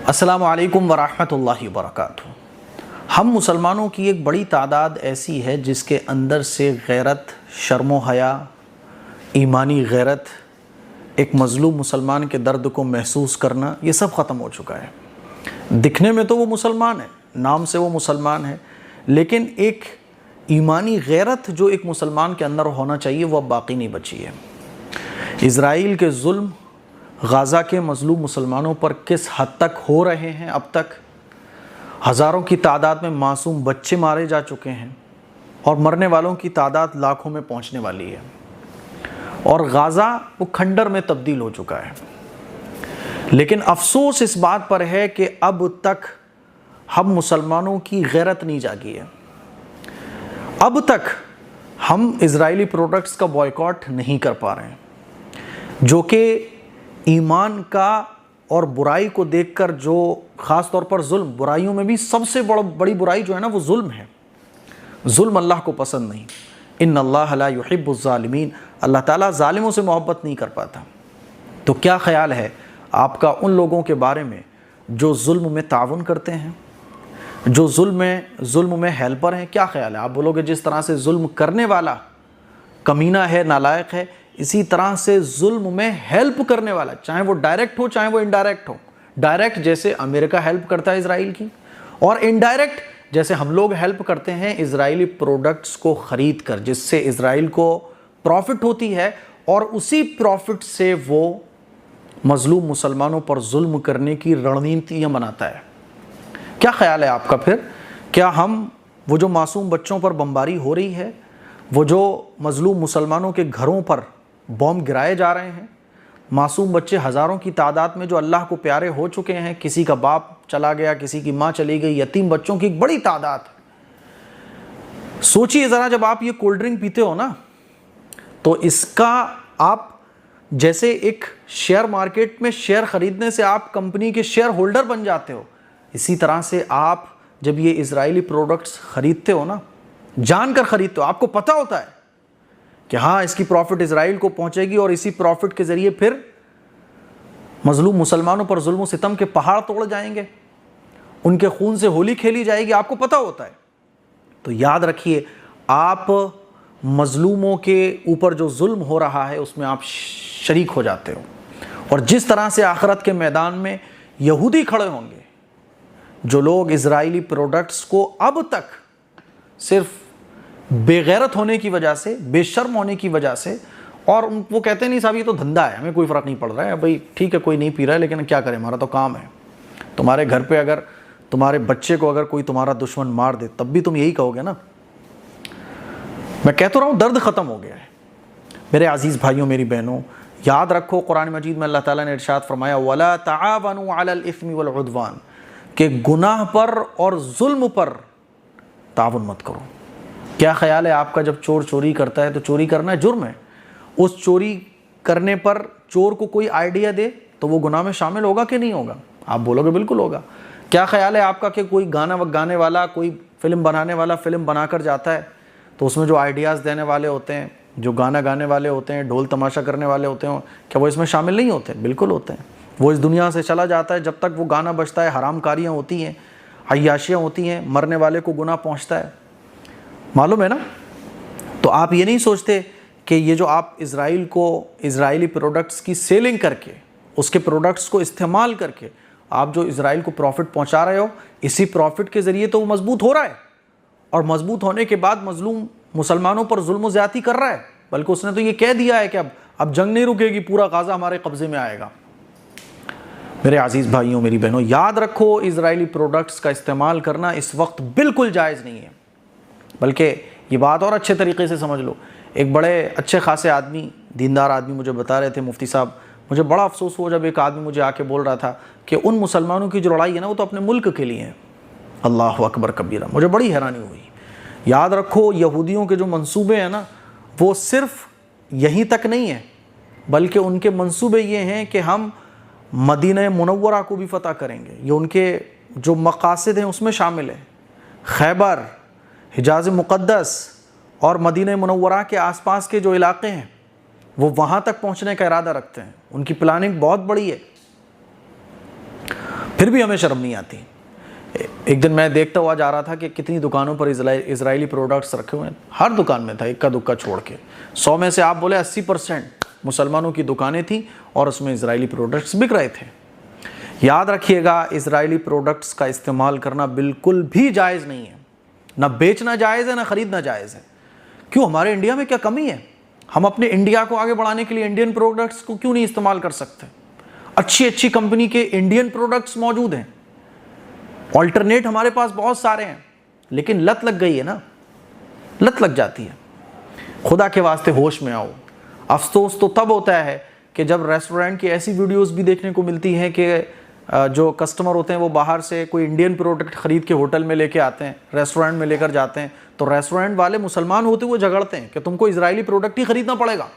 السلام علیکم ورحمۃ اللہ وبرکاتہ۔ ہم مسلمانوں کی ایک بڑی تعداد ایسی ہے جس کے اندر سے غیرت، شرم و حیا، ایمانی غیرت، ایک مظلوم مسلمان کے درد کو محسوس کرنا، یہ سب ختم ہو چکا ہے۔ دکھنے میں تو وہ مسلمان ہے، نام سے وہ مسلمان ہے، لیکن ایک ایمانی غیرت جو ایک مسلمان کے اندر ہونا چاہیے وہ اب باقی نہیں بچی ہے۔ اسرائیل کے ظلم غزہ کے مظلوم مسلمانوں پر کس حد تک ہو رہے ہیں، اب تک ہزاروں کی تعداد میں معصوم بچے مارے جا چکے ہیں اور مرنے والوں کی تعداد لاکھوں میں پہنچنے والی ہے، اور غزہ وہ کھنڈر میں تبدیل ہو چکا ہے۔ لیکن افسوس اس بات پر ہے کہ اب تک ہم مسلمانوں کی غیرت نہیں جاگی ہے۔ اب تک ہم اسرائیلی پروڈکٹس کا بائیکاٹ نہیں کر پا رہے ہیں، جو کہ ایمان کا اور برائی کو دیکھ کر جو خاص طور پر ظلم، برائیوں میں بھی سب سے بڑی برائی جو ہے نا وہ ظلم ہے۔ ظلم اللہ کو پسند نہیں۔ ان اللہ لا یحب الظالمین، اللہ تعالیٰ ظالموں سے محبت نہیں کر پاتا۔ تو کیا خیال ہے آپ کا ان لوگوں کے بارے میں جو ظلم میں تعاون کرتے ہیں، جو ظلم میں ہیلپر ہیں؟ کیا خیال ہے؟ آپ بولو گے جس طرح سے ظلم کرنے والا کمینہ ہے، نالائق ہے، اسی طرح سے ظلم میں ہیلپ کرنے والا، چاہے وہ ڈائریکٹ ہو چاہے وہ انڈائریکٹ ہو، ڈائریکٹ جیسے امریکہ ہیلپ کرتا ہے اسرائیل کی، اور انڈائریکٹ جیسے ہم لوگ ہیلپ کرتے ہیں اسرائیلی پروڈکٹس کو خرید کر، جس سے اسرائیل کو پروفٹ ہوتی ہے، اور اسی پروفٹ سے وہ مظلوم مسلمانوں پر ظلم کرنے کی رڑنیتیاں بناتا ہے۔ کیا خیال ہے آپ کا پھر؟ کیا ہم وہ جو معصوم بچوں پر بمباری ہو رہی ہے، وہ جو مظلوم مسلمانوں کے گھروں پر بم گرائے جا رہے ہیں، معصوم بچے ہزاروں کی تعداد میں جو اللہ کو پیارے ہو چکے ہیں، کسی کا باپ چلا گیا، کسی کی ماں چلی گئی، یتیم بچوں کی ایک بڑی تعداد ہے۔ سوچئے ذرا، جب آپ یہ کولڈ ڈرنک پیتے ہو نا، تو اس کا آپ جیسے ایک شیئر مارکیٹ میں شیئر خریدنے سے آپ کمپنی کے شیئر ہولڈر بن جاتے ہو، اسی طرح سے آپ جب یہ اسرائیلی پروڈکٹس خریدتے ہو نا، جان کر خریدتے ہو، آپ کو پتہ ہوتا ہے کہ ہاں اس کی پروفٹ اسرائیل کو پہنچے گی، اور اسی پروفٹ کے ذریعے پھر مظلوم مسلمانوں پر ظلم و ستم کے پہاڑ توڑ جائیں گے، ان کے خون سے ہولی کھیلی جائے گی، آپ کو پتہ ہوتا ہے۔ تو یاد رکھیے، آپ مظلوموں کے اوپر جو ظلم ہو رہا ہے اس میں آپ شریک ہو جاتے ہو، اور جس طرح سے آخرت کے میدان میں یہودی کھڑے ہوں گے، جو لوگ اسرائیلی پروڈکٹس کو اب تک صرف بے غیرت ہونے کی وجہ سے، بے شرم ہونے کی وجہ سے، اور وہ کہتے نہیں صاحب یہ تو دھندا ہے، ہمیں کوئی فرق نہیں پڑ رہا ہے، بھائی ٹھیک ہے کوئی نہیں پی رہا ہے لیکن کیا کریں، ہمارا تو کام ہے۔ تمہارے گھر پہ اگر تمہارے بچے کو اگر کوئی تمہارا دشمن مار دے تب بھی تم یہی کہو گے نا۔ میں کہتا رہا ہوں درد ختم ہو گیا ہے۔ میرے عزیز بھائیوں، میری بہنوں، یاد رکھو قرآن مجید میں اللہ تعالیٰ نے ارشاد فرمایا وَلَا تَعَاوَنُوا عَلَى الْإِثْمِ وَالْعُدْوَانِ، کہ گناہ پر اور ظلم پر تعاون مت کرو۔ کیا خیال ہے آپ کا، جب چور چوری کرتا ہے تو چوری کرنا جرم ہے، اس چوری کرنے پر چور کو کوئی آئیڈیا دے تو وہ گناہ میں شامل ہوگا کہ نہیں ہوگا؟ آپ بولو گے بالکل ہوگا۔ کیا خیال ہے آپ کا کہ کوئی گانا گانے والا، کوئی فلم بنانے والا فلم بنا کر جاتا ہے تو اس میں جو آئیڈیاز دینے والے ہوتے ہیں، جو گانا گانے والے ہوتے ہیں، ڈھول تماشا کرنے والے ہوتے ہیں، کیا وہ اس میں شامل نہیں ہوتے؟ بالکل ہوتے ہیں۔ وہ اس دنیا سے چلا جاتا ہے، جب تک وہ گانا بجتا ہے حرام کاریاں ہوتی ہیں، عیاشیاں ہوتی ہیں، مرنے والے کو گناہ پہنچتا ہے، معلوم ہے نا؟ تو آپ یہ نہیں سوچتے کہ یہ جو آپ اسرائیل کو اسرائیلی پروڈکٹس کی سیلنگ کر کے، اس کے پروڈکٹس کو استعمال کر کے آپ جو اسرائیل کو پروفٹ پہنچا رہے ہو، اسی پروفٹ کے ذریعے تو وہ مضبوط ہو رہا ہے، اور مضبوط ہونے کے بعد مظلوم مسلمانوں پر ظلم و زیادتی کر رہا ہے، بلکہ اس نے تو یہ کہہ دیا ہے کہ اب جنگ نہیں رکے گی، پورا غزہ ہمارے قبضے میں آئے گا۔ میرے عزیز بھائیوں، میری بہنوں، یاد رکھو اسرائیلی پروڈکٹس کا استعمال کرنا اس وقت بالکل جائز نہیں ہے۔ بلکہ یہ بات اور اچھے طریقے سے سمجھ لو، ایک بڑے اچھے خاصے آدمی، دیندار آدمی مجھے بتا رہے تھے، مفتی صاحب، مجھے بڑا افسوس ہوا جب ایک آدمی مجھے آ کے بول رہا تھا کہ ان مسلمانوں کی جو لڑائی ہے نا وہ تو اپنے ملک کے لیے ہے۔ اللہ اکبر کبیرہ، مجھے بڑی حیرانی ہوئی۔ یاد رکھو، یہودیوں کے جو منصوبے ہیں نا وہ صرف یہیں تک نہیں ہیں، بلکہ ان کے منصوبے یہ ہیں کہ ہم مدینہ منورہ کو بھی فتح کریں گے، یہ ان کے جو مقاصد ہیں اس میں شامل ہے۔ خیبر، حجاز مقدس اور مدینہ منورہ کے آس پاس کے جو علاقے ہیں وہ وہاں تک پہنچنے کا ارادہ رکھتے ہیں، ان کی پلاننگ بہت بڑی ہے۔ پھر بھی ہمیں شرم نہیں آتی. ایک دن میں دیکھتا ہوا جا رہا تھا کہ کتنی دکانوں پر اسرائیلی پروڈکٹس رکھے ہوئے ہیں. ہر دکان میں تھا, اکا دکا چھوڑ کے. 100 میں سے آپ بولے 80% مسلمانوں کی دکانیں تھیں اور اس میں اسرائیلی پروڈکٹس بک رہے تھے. یاد رکھیے گا, اسرائیلی پروڈکٹس کا استعمال کرنا بالکل بھی جائز نہیں ہے. نہ بیچنا جائز ہے, نہ خریدنا جائز ہے. کیوں؟ ہمارے انڈیا میں کیا کمی ہے؟ ہم اپنے انڈیا کو آگے بڑھانے کے لیے انڈین پروڈکٹس کو کیوں نہیں استعمال کر سکتے؟ اچھی کمپنی کے انڈین پروڈکٹس موجود ہیں, آلٹرنیٹ ہمارے پاس بہت سارے ہیں, لیکن لت لگ گئی ہے نا, لت لگ جاتی ہے. خدا کے واسطے ہوش میں آؤ. افسوس تو تب ہوتا ہے کہ جب ریسٹورنٹ کی ایسی ویڈیوز بھی دیکھنے کو ملتی ہیں کہ جو کسٹمر ہوتے ہیں وہ باہر سے کوئی انڈین پروڈکٹ خرید کے ہوٹل میں لے کے آتے ہیں, ریسٹورنٹ میں لے کر جاتے ہیں, تو ریسٹورنٹ والے مسلمان ہوتے ہوئے جھگڑتے ہیں کہ تم کو اسرائیلی پروڈکٹ ہی خریدنا پڑے گا.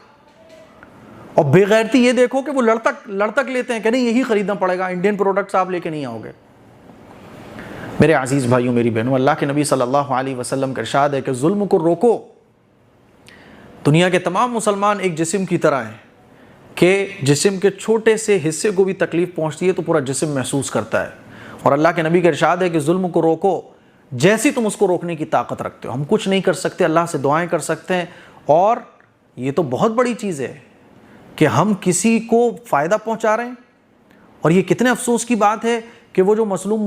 اور بے غیرتی یہ دیکھو کہ وہ لڑتک لیتے ہیں کہ نہیں یہی خریدنا پڑے گا, انڈین پروڈکٹس آپ لے کے نہیں آؤ گے. میرے عزیز بھائیوں, میری بہنوں, اللہ کے نبی صلی اللہ علیہ وسلم کا ارشاد ہے کہ ظلم کو روکو. دنیا کے تمام مسلمان ایک جسم کی طرح ہیں کہ جسم کے چھوٹے سے حصے کو بھی تکلیف پہنچتی ہے تو پورا جسم محسوس کرتا ہے. اور اللہ کے نبی کا ارشاد ہے کہ ظلم کو روکو جیسی تم اس کو روکنے کی طاقت رکھتے ہو. ہم کچھ نہیں کر سکتے, اللہ سے دعائیں کر سکتے ہیں. اور یہ تو بہت بڑی چیز ہے کہ ہم کسی کو فائدہ پہنچا رہے ہیں. اور یہ کتنے افسوس کی بات ہے کہ وہ جو مظلوم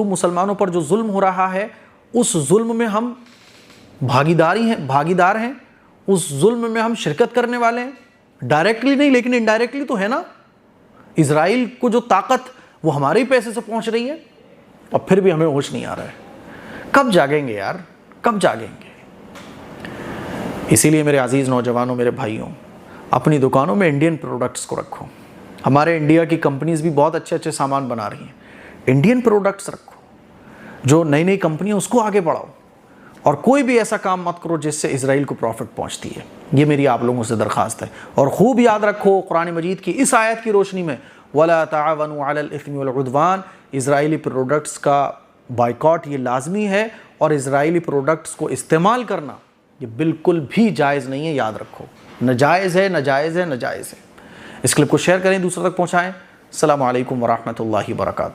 مسلمانوں پر جو ظلم ہو رہا ہے, اس ظلم میں ہم بھاگیدار ہیں, اس ظلم میں ہم شرکت کرنے والے ہیں. ڈائریکٹلی نہیں لیکن انڈائریکٹلی تو ہے نا. اسرائیل کو جو طاقت وہ ہمارے ہی پیسے سے پہنچ رہی ہے, اور پھر بھی ہمیں ہوش نہیں آ رہا ہے. کب جاگیں گے یار, کب جاگیں گے؟ اسی لیے میرے عزیز نوجوانوں, میرے بھائیوں, اپنی دکانوں میں انڈین پروڈکٹس کو رکھو. ہمارے انڈیا کی کمپنیز بھی بہت اچھے سامان بنا رہی ہیں. انڈین پروڈکٹس رکھو. جو نئی کمپنی ہے اس کو آگے بڑھاؤ, اور کوئی بھی ایسا کام مت کرو جس سے اسرائیل کو پروفٹ پہنچتی ہے. یہ میری آپ لوگوں سے درخواست ہے. اور خوب یاد رکھو قرآن مجید کی اس آیت کی روشنی میں, وَلَا تَعَوَنُوا عَلَى الْإِثْمِ وَالْعُدْوَانِ, اسرائیلی پروڈکٹس کا بائیکاٹ یہ لازمی ہے, اور اسرائیلی پروڈکٹس کو استعمال کرنا یہ بالکل بھی جائز نہیں ہے. یاد رکھو, ناجائز ہے, ناجائز ہے, ناجائز ہے. اس کلپ کو شیئر کریں, دوسروں تک پہنچائیں. السلام علیکم ورحمۃ اللہ وبرکاتہ.